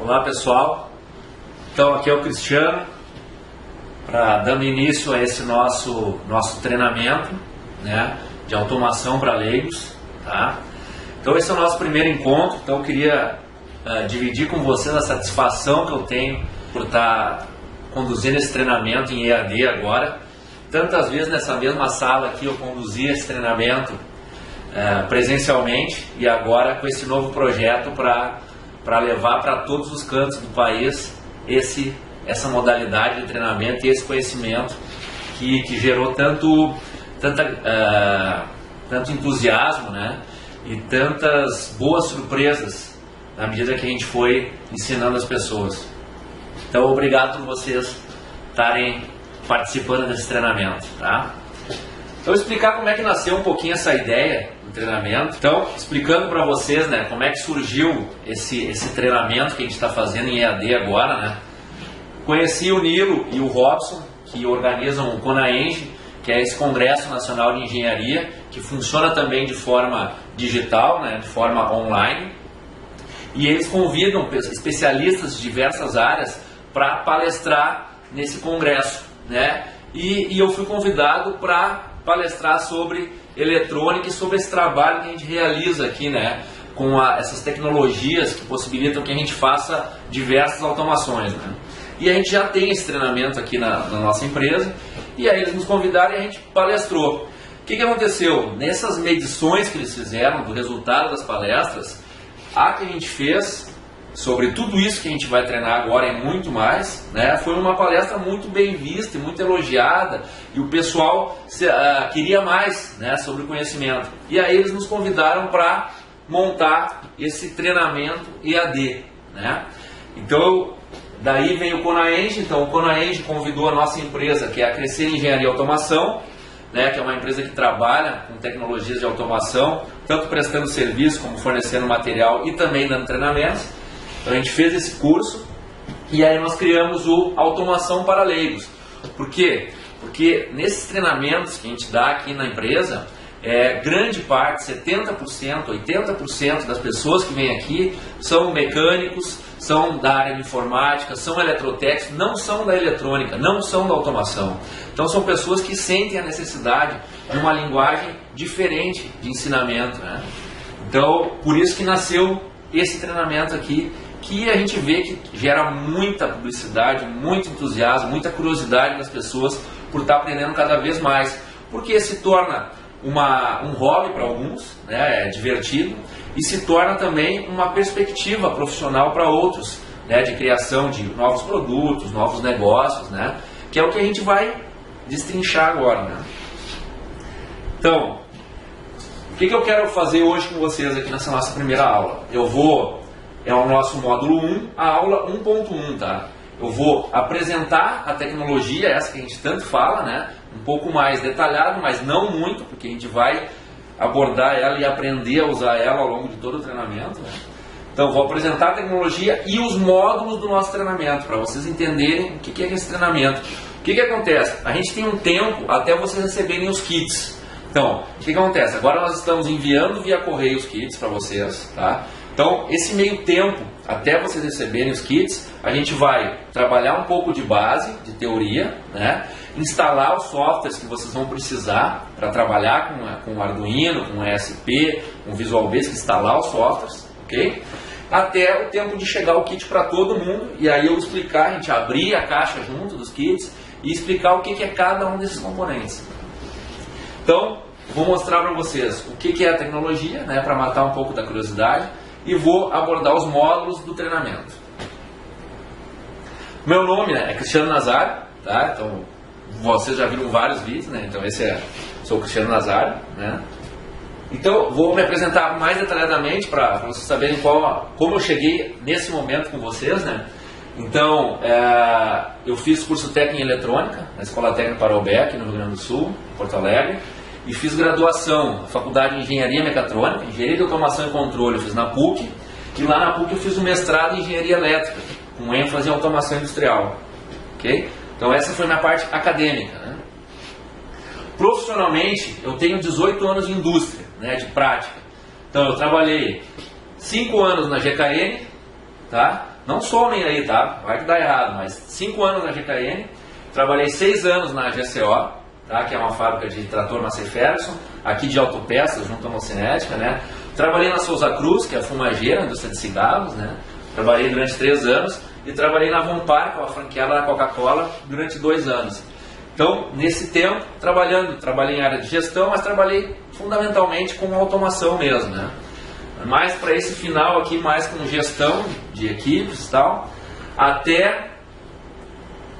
Olá pessoal, então aqui é o Cristiano, dando início a esse nosso treinamento, né, de automação para leigos, tá? Então esse é o nosso primeiro encontro, então eu queria dividir com vocês a satisfação que eu tenho por estar conduzindo esse treinamento em EAD agora. Tantas vezes nessa mesma sala aqui eu conduzi esse treinamento presencialmente e agora com esse novo projeto para levar para todos os cantos do país essa modalidade de treinamento e esse conhecimento que gerou tanto entusiasmo, né, e tantas boas surpresas na medida que a gente foi ensinando as pessoas. Então obrigado por vocês estarem participando desse treinamento, tá? Então explicar como é que nasceu um pouquinho essa ideia do treinamento. Então, explicando para vocês, né, como é que surgiu esse treinamento que a gente está fazendo em EAD agora, né? Conheci o Nilo e o Robson, que organizam o CONAENGE, que é esse Congresso Nacional de Engenharia, que funciona também de forma digital, né, de forma online. E eles convidam especialistas de diversas áreas para palestrar nesse congresso, né? E eu fui convidado para palestrar sobre eletrônica e sobre esse trabalho que a gente realiza aqui, né, com essas tecnologias que possibilitam que a gente faça diversas automações, né? E a gente já tem esse treinamento aqui na nossa empresa, e aí eles nos convidaram e a gente palestrou. O que aconteceu? Nessas medições que eles fizeram do resultado das palestras, a que a gente fez sobre tudo isso que a gente vai treinar agora e muito mais, né, foi uma palestra muito bem vista e muito elogiada, e o pessoal queria mais, né, sobre o conhecimento. E aí eles nos convidaram para montar esse treinamento EAD, né? Então daí vem o CONAENGE. Então o CONAENGE convidou a nossa empresa, que é a Crescer Engenharia e Automação, né, que é uma empresa que trabalha com tecnologias de automação, tanto prestando serviço como fornecendo material e também dando treinamentos. Então a gente fez esse curso e aí nós criamos o Automação para Leigos. Por quê? Porque nesses treinamentos que a gente dá aqui na empresa, grande parte, 70%, 80% das pessoas que vêm aqui são mecânicos, são da área de informática, são eletrotécnicos, não são da eletrônica, não são da automação. Então são pessoas que sentem a necessidade de uma linguagem diferente de ensinamento, né? Então por isso que nasceu esse treinamento aqui, que a gente vê que gera muita publicidade, muito entusiasmo, muita curiosidade das pessoas por estar aprendendo cada vez mais, porque se torna um hobby para alguns, né, é divertido, e se torna também uma perspectiva profissional para outros, né, de criação de novos produtos, novos negócios, né, que é o que a gente vai destrinchar agora, né. Então, o que eu quero fazer hoje com vocês aqui nessa nossa primeira aula? É o nosso módulo 1, a aula 1.1, tá? Eu vou apresentar a tecnologia, essa que a gente tanto fala, né? Um pouco mais detalhado, mas não muito, porque a gente vai abordar ela e aprender a usar ela ao longo de todo o treinamento, né? Então, vou apresentar a tecnologia e os módulos do nosso treinamento, para vocês entenderem o que é esse treinamento. O que acontece? A gente tem um tempo até vocês receberem os kits. Então, o que acontece? Agora nós estamos enviando via correio os kits para vocês, tá? Então, esse meio tempo, até vocês receberem os kits, a gente vai trabalhar um pouco de base, de teoria, né? Instalar os softwares que vocês vão precisar para trabalhar com o Arduino, com o ESP, com o Visual Basic, instalar os softwares, ok? Até o tempo de chegar o kit para todo mundo, e aí eu vou explicar, a gente abrir a caixa junto dos kits e explicar o que é cada um desses componentes. Então, vou mostrar para vocês o que é a tecnologia, né, para matar um pouco da curiosidade, e vou abordar os módulos do treinamento. Meu nome, né, é Cristiano Nazário, tá? Então, vocês já viram vários vídeos, né? Então sou o Cristiano Nazário, né? Então, vou me apresentar mais detalhadamente para vocês saberem como eu cheguei nesse momento com vocês, né? Então, eu fiz curso técnico em eletrônica na Escola Técnica Parobé, aqui no Rio Grande do Sul, Porto Alegre, e fiz graduação na Faculdade de Engenharia Mecatrônica, Engenharia de Automação e Controle, eu fiz na PUC, e lá na PUC eu fiz um mestrado em Engenharia Elétrica, com ênfase em automação industrial, ok? Então essa foi a minha parte acadêmica, né? Profissionalmente, eu tenho 18 anos de indústria, né, de prática. Então eu trabalhei 5 anos na GKN, tá? não somem aí, tá? Vai que dá errado, mas 5 anos na GKN, trabalhei 6 anos na GCO, tá? Que é uma fábrica de trator Massey Ferguson, aqui de autopeças, junto à Mocinética, né? Trabalhei na Souza Cruz, que é a fumageira, indústria de cigarros, né? Trabalhei durante 3 anos e trabalhei na Vonpar, que é uma franqueada da Coca-Cola, durante 2 anos. Então, nesse tempo, trabalhei em área de gestão, mas trabalhei fundamentalmente com automação mesmo, né? Mais para esse final aqui, mais com gestão de equipes e tal, até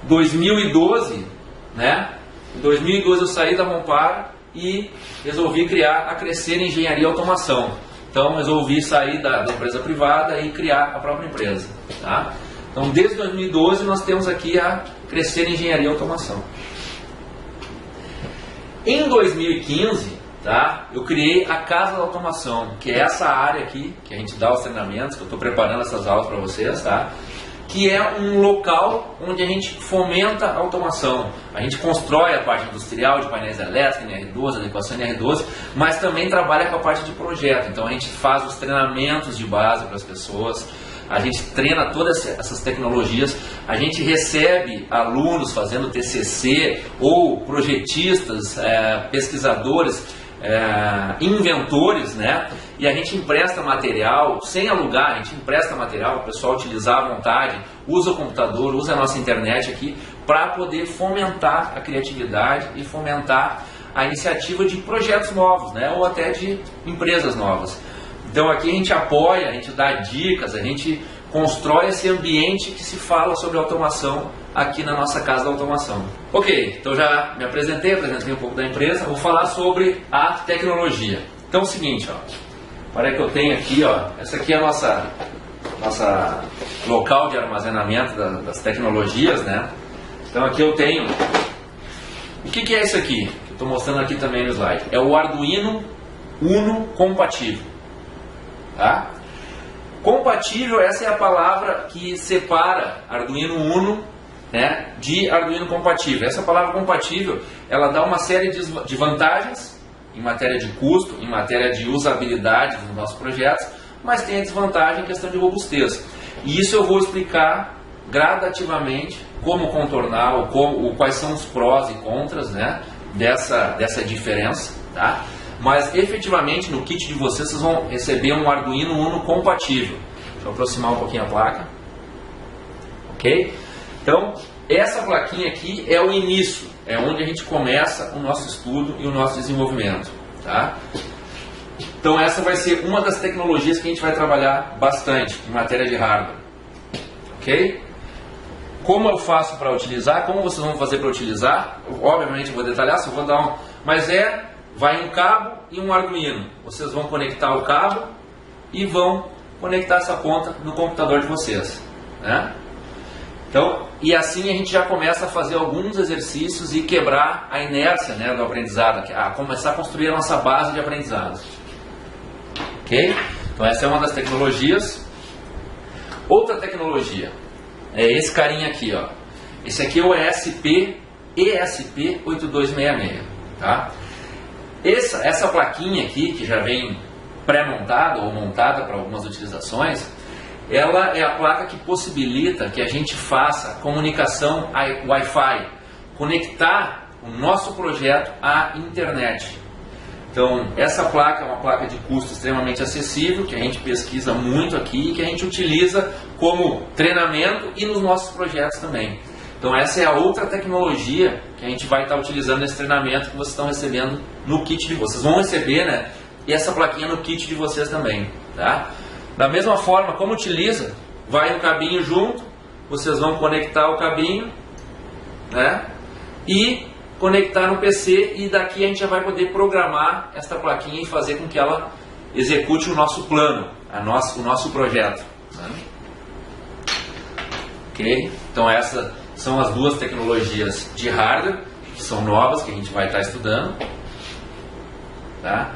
2012, né? Em 2012 eu saí da Vonpar e resolvi criar a Crescer Engenharia e Automação. Então resolvi sair da empresa privada e criar a própria empresa, tá? Então desde 2012 nós temos aqui a Crescer Engenharia e Automação. Em 2015, tá, eu criei a Casa da Automação, que é essa área aqui, que a gente dá os treinamentos, que eu estou preparando essas aulas para vocês, tá? Que é um local onde a gente fomenta a automação. A gente constrói a parte industrial de painéis elétricos, NR12, adequação NR12, mas também trabalha com a parte de projeto. Então a gente faz os treinamentos de base para as pessoas, a gente treina todas essas tecnologias, a gente recebe alunos fazendo TCC ou projetistas, pesquisadores, inventores, né? E a gente empresta material, sem alugar, a gente empresta material, o pessoal utilizar à vontade, usa o computador, usa a nossa internet aqui, para poder fomentar a criatividade e fomentar a iniciativa de projetos novos, né? Ou até de empresas novas. Então aqui a gente apoia, a gente dá dicas, a gente constrói esse ambiente que se fala sobre automação aqui na nossa Casa da Automação. Ok, então já me apresentei um pouco da empresa, vou falar sobre a tecnologia. Então é o seguinte, ó, para que eu tenho aqui, ó, essa aqui é a nossa local de armazenamento das tecnologias, né? Então aqui eu tenho, o que é isso aqui? Que eu estou mostrando aqui também no slide. É o Arduino Uno compatível, tá? Compatível, essa é a palavra que separa Arduino Uno, né, de Arduino compatível. Essa palavra compatível, ela dá uma série de vantagens em matéria de custo, em matéria de usabilidade dos nossos projetos, mas tem a desvantagem em questão de robustez. E isso eu vou explicar gradativamente como contornar, quais são os prós e contras, né, dessa diferença, tá? Mas efetivamente no kit de vocês vão receber um Arduino Uno compatível. Deixa eu aproximar um pouquinho a placa. Ok? Então, essa plaquinha aqui é o início, é onde a gente começa o nosso estudo e o nosso desenvolvimento, tá? Então essa vai ser uma das tecnologias que a gente vai trabalhar bastante em matéria de hardware. Ok? Como eu faço para utilizar, como vocês vão fazer para utilizar, obviamente eu vou detalhar, só vou dar mas vai um cabo e um Arduino. Vocês vão conectar o cabo e vão conectar essa ponta no computador de vocês, né? Então, e assim a gente já começa a fazer alguns exercícios e quebrar a inércia, né, do aprendizado, a começar a construir a nossa base de aprendizado. Ok? Então essa é uma das tecnologias. Outra tecnologia é esse carinha aqui, ó. Esse aqui é o ESP8266, tá? Essa plaquinha aqui, que já vem pré-montada ou montada para algumas utilizações, ela é a placa que possibilita que a gente faça comunicação Wi-Fi, conectar o nosso projeto à internet. Então, essa placa é uma placa de custo extremamente acessível, que a gente pesquisa muito aqui e que a gente utiliza como treinamento e nos nossos projetos também. Então essa é a outra tecnologia que a gente vai estar utilizando nesse treinamento que vocês estão recebendo no kit de vocês. Vocês vão receber, né, essa plaquinha no kit de vocês também, tá? Da mesma forma, como utiliza, vai um cabinho junto, vocês vão conectar o cabinho, né, e conectar no PC, e daqui a gente já vai poder programar esta plaquinha e fazer com que ela execute o nosso plano, o nosso projeto, né? Ok? Então essas são as duas tecnologias de hardware, que são novas, que a gente vai estar estudando, tá?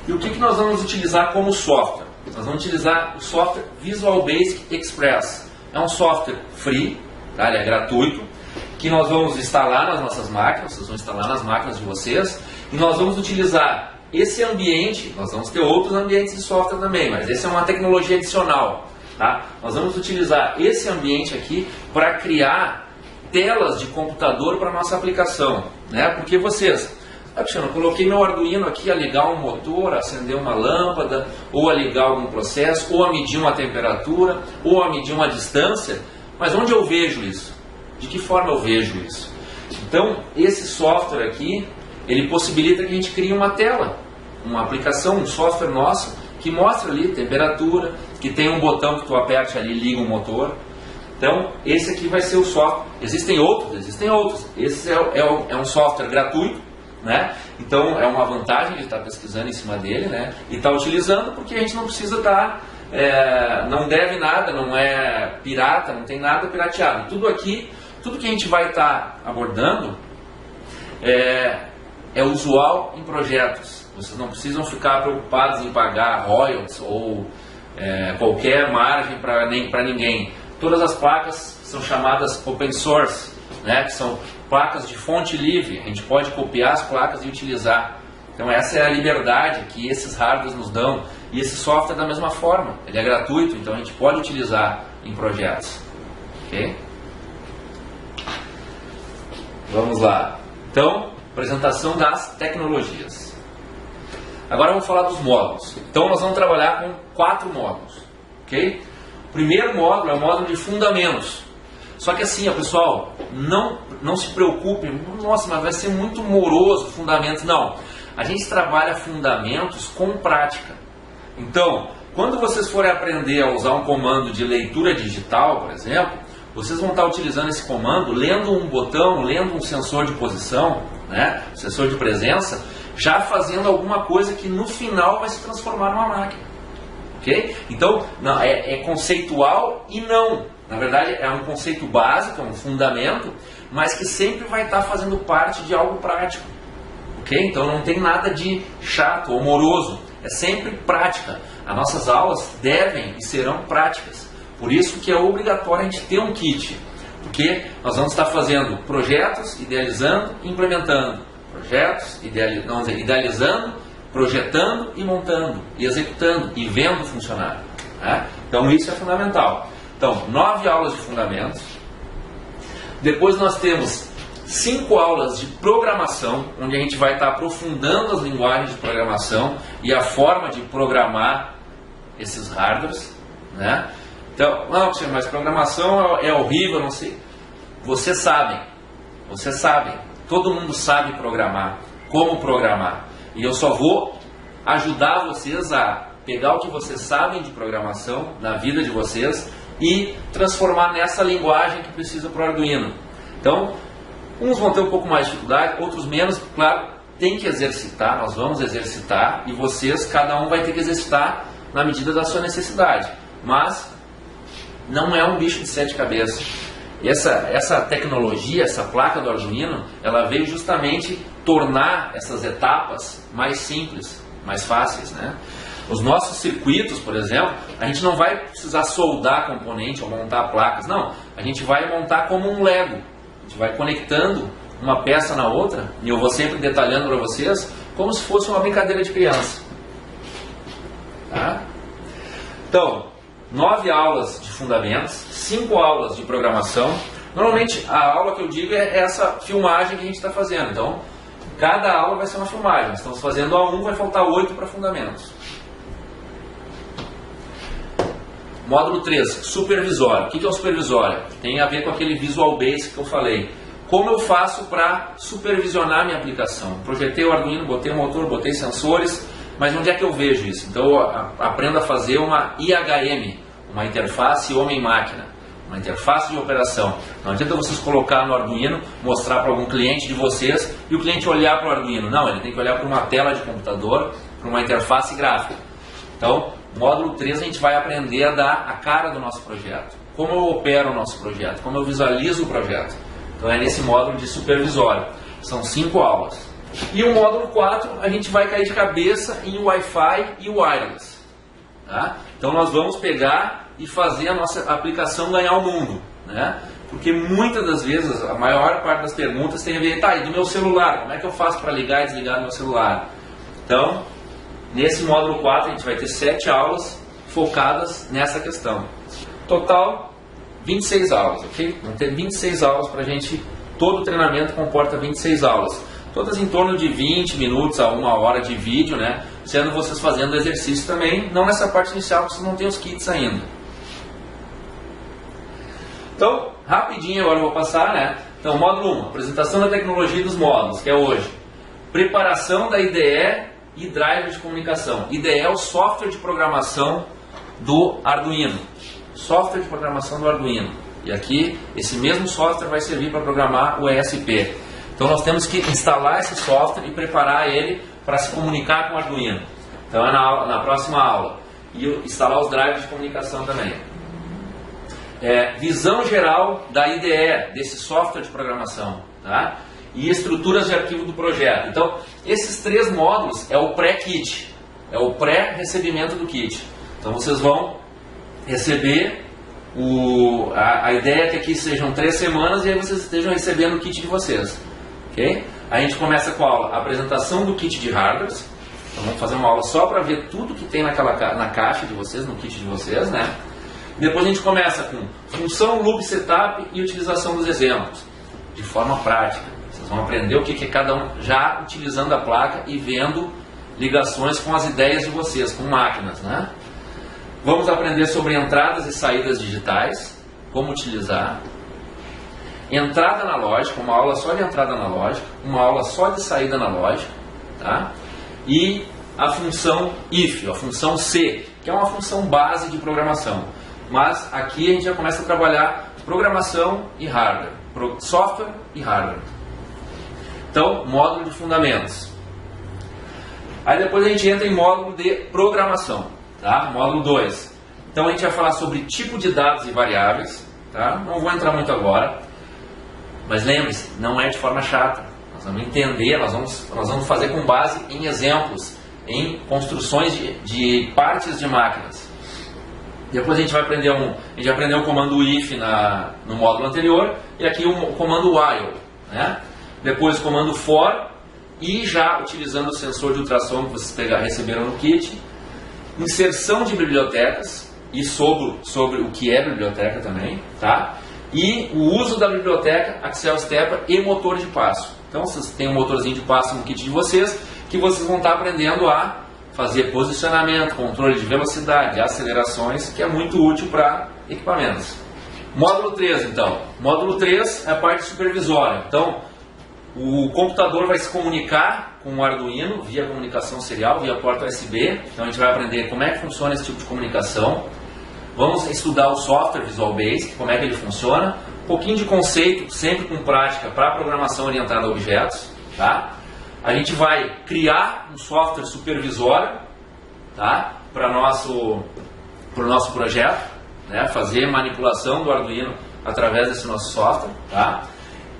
E o que nós vamos utilizar como software? Nós vamos utilizar o software Visual Basic Express. É um software free, tá? Ele é gratuito, que nós vamos instalar nas nossas máquinas, vocês vão instalar nas máquinas de vocês, e nós vamos utilizar esse ambiente. Nós vamos ter outros ambientes de software também, mas essa é uma tecnologia adicional. Tá? Nós vamos utilizar esse ambiente aqui para criar telas de computador para a nossa aplicação, né? Porque vocês, eu coloquei meu Arduino aqui a ligar um motor, a acender uma lâmpada, ou a ligar algum processo, ou a medir uma temperatura, ou a medir uma distância, mas onde eu vejo isso? De que forma eu vejo isso? Então, esse software aqui, ele possibilita que a gente crie uma tela, uma aplicação, um software nosso, que mostra ali temperatura, que tem um botão que tu aperte ali e liga o motor. Então, esse aqui vai ser o software. Existem outros. Esse é um software gratuito, né? Então, é uma vantagem de estar pesquisando em cima dele, né? E estar utilizando, porque a gente não precisa estar, não deve nada, não é pirata, não tem nada pirateado. Tudo aqui, tudo que a gente vai estar abordando é usual em projetos. Vocês não precisam ficar preocupados em pagar royalties ou qualquer margem para ninguém. Todas as placas são chamadas open source, né? Que são placas de fonte livre. A gente pode copiar as placas e utilizar. Então essa é a liberdade que esses hardwares nos dão. E esse software da mesma forma. Ele é gratuito, então a gente pode utilizar em projetos. Ok? Vamos lá. Então, apresentação das tecnologias. Agora vamos falar dos módulos. Então nós vamos trabalhar com 4 módulos. Ok? O primeiro módulo é o módulo de fundamentos. Só que assim, pessoal, não se preocupem, nossa, mas vai ser muito moroso fundamentos. Não, a gente trabalha fundamentos com prática. Então, quando vocês forem aprender a usar um comando de leitura digital, por exemplo, vocês vão estar utilizando esse comando, lendo um botão, lendo um sensor de posição, né, sensor de presença, já fazendo alguma coisa que no final vai se transformar numa máquina. Ok? Então, não, é conceitual e não. Na verdade, é um conceito básico, é um fundamento, mas que sempre vai estar fazendo parte de algo prático. Ok? Então, não tem nada de chato ou moroso. É sempre prática. As nossas aulas devem e serão práticas. Por isso que é obrigatório a gente ter um kit. Porque nós vamos estar fazendo projetos, idealizando e implementando. Projetos, idealizando, projetando e montando, e executando, e vendo funcionar. Né? Então isso é fundamental. Então, 9 aulas de fundamentos. Depois nós temos 5 aulas de programação, onde a gente vai estar aprofundando as linguagens de programação e a forma de programar esses hardwares. Né? Então, não, mas programação é horrível, não sei. Vocês sabem. Todo mundo sabe programar, como programar. E eu só vou ajudar vocês a pegar o que vocês sabem de programação na vida de vocês e transformar nessa linguagem que precisa para o Arduino. Então, uns vão ter um pouco mais de dificuldade, outros menos. Claro, tem que exercitar, nós vamos exercitar e vocês, cada um vai ter que exercitar na medida da sua necessidade. Mas não é um bicho de 7 cabeças. Essa tecnologia, essa placa do Arduino, ela veio justamente tornar essas etapas mais simples, mais fáceis, né? Os nossos circuitos, por exemplo, a gente não vai precisar soldar componente ou montar placas, não. A gente vai montar como um Lego. A gente vai conectando uma peça na outra, e eu vou sempre detalhando para vocês, como se fosse uma brincadeira de criança. Tá? Então, 9 aulas de fundamentos, 5 aulas de programação. Normalmente a aula que eu digo é essa filmagem que a gente está fazendo. Então, cada aula vai ser uma filmagem. Estamos fazendo a 1, vai faltar 8 para fundamentos. Módulo 3, supervisório. O que é o supervisório? Tem a ver com aquele Visual Basic que eu falei. Como eu faço para supervisionar minha aplicação? Projetei o Arduino, botei o motor, botei sensores, mas onde é que eu vejo isso? Então eu aprendo a fazer uma IHM, uma interface homem-máquina, uma interface de operação. Não adianta vocês colocar no Arduino, mostrar para algum cliente de vocês e o cliente olhar para o Arduino. Não, ele tem que olhar para uma tela de computador, para uma interface gráfica. Então, módulo 3 a gente vai aprender a dar a cara do nosso projeto. Como eu opero o nosso projeto, como eu visualizo o projeto. Então é nesse módulo de supervisório. São 5 aulas. E o módulo 4 a gente vai cair de cabeça em Wi-Fi e wireless. Tá? Então nós vamos pegar e fazer a nossa aplicação ganhar o mundo. Né? Porque muitas das vezes, a maior parte das perguntas tem a ver, tá, e do meu celular? Como é que eu faço para ligar e desligar do meu celular? Então, nesse módulo 4 a gente vai ter 7 aulas focadas nessa questão. Total, 26 aulas, ok? Vão ter 26 aulas para a gente, todo o treinamento comporta 26 aulas. Todas em torno de 20 minutos a 1 hora de vídeo, né? Sendo vocês fazendo exercício também, não nessa parte inicial, porque vocês não têm os kits ainda. Então, rapidinho agora eu vou passar, né? Então, módulo 1, apresentação da tecnologia dos módulos, que é hoje. Preparação da IDE e driver de comunicação. IDE é o software de programação do Arduino. Software de programação do Arduino. E aqui, esse mesmo software vai servir para programar o ESP. Então, nós temos que instalar esse software e preparar ele para se comunicar com o Arduino. Então, é na próxima aula. E instalar os drivers de comunicação também. Visão geral da IDE, desse software de programação, tá? E estruturas de arquivo do projeto. Então, esses 3 módulos é o pré-kit, é o pré-recebimento do kit. Então, vocês vão receber, a ideia é que aqui sejam 3 semanas e aí vocês estejam recebendo o kit de vocês. Okay? A gente começa com a aula, apresentação do kit de hardware. Então, vamos fazer uma aula só para ver tudo que tem na caixa de vocês, no kit de vocês, né? Depois a gente começa com função, loop, setup e utilização dos exemplos, de forma prática. Vocês vão aprender o que é cada um, já utilizando a placa e vendo ligações com as ideias de vocês, com máquinas, né? Vamos aprender sobre entradas e saídas digitais, como utilizar. Entrada analógica, uma aula só de entrada analógica, uma aula só de saída analógica, tá? E a função if, a função C, que é uma função base de programação. Mas aqui a gente já começa a trabalhar programação e hardware, software e hardware. Então, módulo de fundamentos. Aí depois a gente entra em módulo de programação, tá? Módulo 2. Então a gente vai falar sobre tipo de dados e variáveis, tá? Não vou entrar muito agora, mas lembre-se, não é de forma chata. Nós vamos entender, nós vamos fazer com base em exemplos, em construções de partes de máquinas. Depois a gente vai aprender o comando if no módulo anterior e aqui o comando while, né? Depois o comando for e já utilizando o sensor de ultrassom que vocês receberam no kit, inserção de bibliotecas e sobre o que é biblioteca também, tá? E o uso da biblioteca Axel Stepper e motor de passo. Então vocês têm um motorzinho de passo no kit de vocês que vocês vão estar aprendendo a fazer posicionamento, controle de velocidade, acelerações, que é muito útil para equipamentos. Módulo 3, então. Módulo 3 é a parte supervisória. Então, o computador vai se comunicar com o Arduino via comunicação serial, via porta USB. Então, a gente vai aprender como é que funciona esse tipo de comunicação. Vamos estudar o software Visual Basic, como é que ele funciona. Um pouquinho de conceito, sempre com prática, para programação orientada a objetos, tá? A gente vai criar um software supervisório, tá? Para o nosso projeto, né? Fazer manipulação do Arduino através desse nosso software, tá?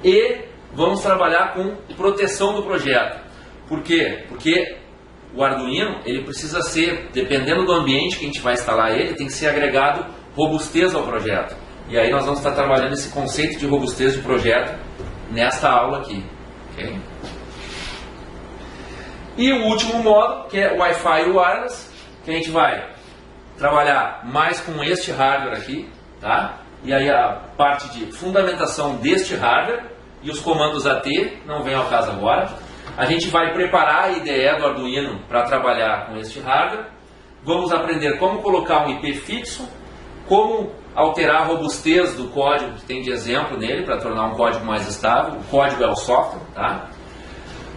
E vamos trabalhar com proteção do projeto. Por quê? Porque o Arduino, ele precisa ser, dependendo do ambiente que a gente vai instalar ele, tem que ser agregado robustez ao projeto. E aí nós vamos estar trabalhando esse conceito de robustez de projeto nesta aula aqui, ok? E o último módulo, que é Wi-Fi e Wireless, que a gente vai trabalhar mais com este hardware aqui, tá? E aí a parte de fundamentação deste hardware e os comandos AT, não vem ao caso agora. A gente vai preparar a IDE do Arduino para trabalhar com este hardware. Vamos aprender como colocar um IP fixo, como alterar a robustez do código que tem de exemplo nele para tornar um código mais estável. O código é o software, tá?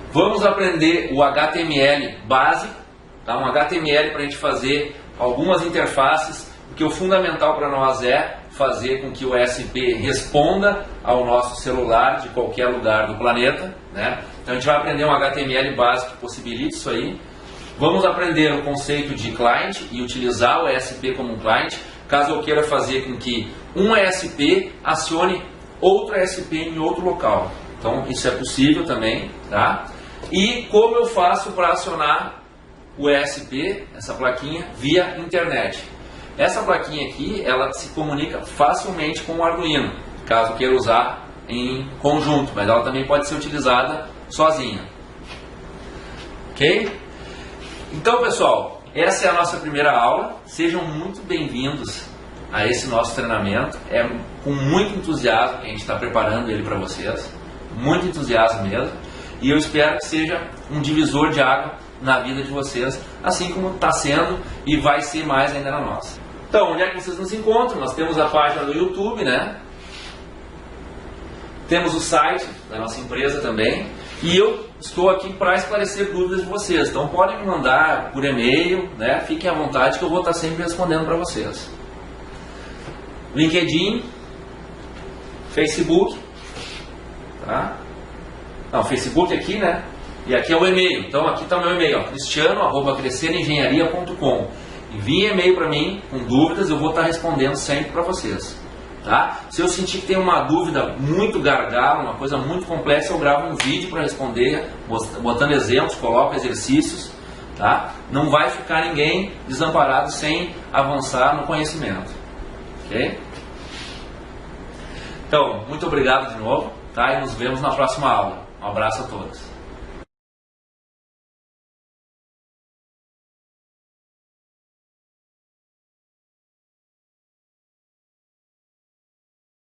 Vamos aprender o HTML básico, tá? Um HTML para a gente fazer algumas interfaces, porque o fundamental para nós é fazer com que o ESP responda ao nosso celular de qualquer lugar do planeta, né? Então a gente vai aprender um HTML básico que possibilite isso aí. Vamos aprender o conceito de client e utilizar o ESP como um client, caso eu queira fazer com que um ESP acione outro ESP em outro local. Então isso é possível também, tá? E como eu faço para acionar o ESP, essa plaquinha, via internet. Essa plaquinha aqui, ela se comunica facilmente com o Arduino, caso queira usar em conjunto, mas ela também pode ser utilizada sozinha. Ok? Então, pessoal, essa é a nossa primeira aula. Sejam muito bem-vindos a esse nosso treinamento. É com muito entusiasmo que a gente está preparando ele para vocês. Muito entusiasmo mesmo. E eu espero que seja um divisor de água na vida de vocês, assim como está sendo e vai ser mais ainda na nossa. Então, onde é que vocês nos encontram? Nós temos a página do YouTube, né? Temos o site da nossa empresa também. E eu estou aqui para esclarecer dúvidas de vocês. Então podem me mandar por e-mail, né? Fiquem à vontade que eu vou estar sempre respondendo para vocês. LinkedIn, Facebook, tá? Não, Facebook aqui, né? E aqui é o e-mail. Então aqui está o meu e-mail, cristiano@crescerengenharia.com. Envie e-mail para mim com dúvidas, eu vou estar respondendo sempre para vocês. Tá? Se eu sentir que tem uma dúvida muito gargalo, uma coisa muito complexa, eu gravo um vídeo para responder, botando exemplos, coloco exercícios. Tá? Não vai ficar ninguém desamparado sem avançar no conhecimento. Ok? Então, muito obrigado de novo, tá? E nos vemos na próxima aula. Um abraço a todos.